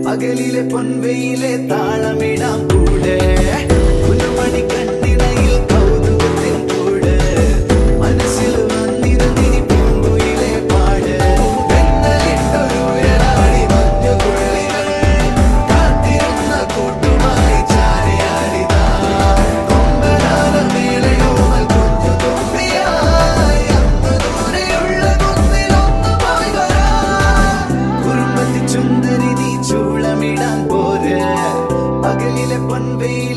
പകലിലെ പൊൻവെയിലെ താളമിടാം കൂടെ പുതുമണി കണ്ണിണയിൽ കൗതുകത്തിൻ കൂടെ മനസ്സിൽ വന്നിരുന്നിനി പൂങ്കുയിലെ പാട് വെണ്ണലിട്ടൊരു ഉയരാടി മഞ്ഞുകുള്ളികൾ കാത്തിരുന്ന കൂട്ടുമായി ചാരിയാടിതാ കൊമ്പനാന മേളയോമൽ കുഞ്ഞു തുമ്പിയായി അങ്ങ് ദൂരെയുള്ള കുന്നിലൊന്നു പോയി വരാം കുറുമ്പത്തി ചുന്ദരി നീ ചൂളമിടാൻ പോരെ പകലിലെ പൊൻവെയിൽ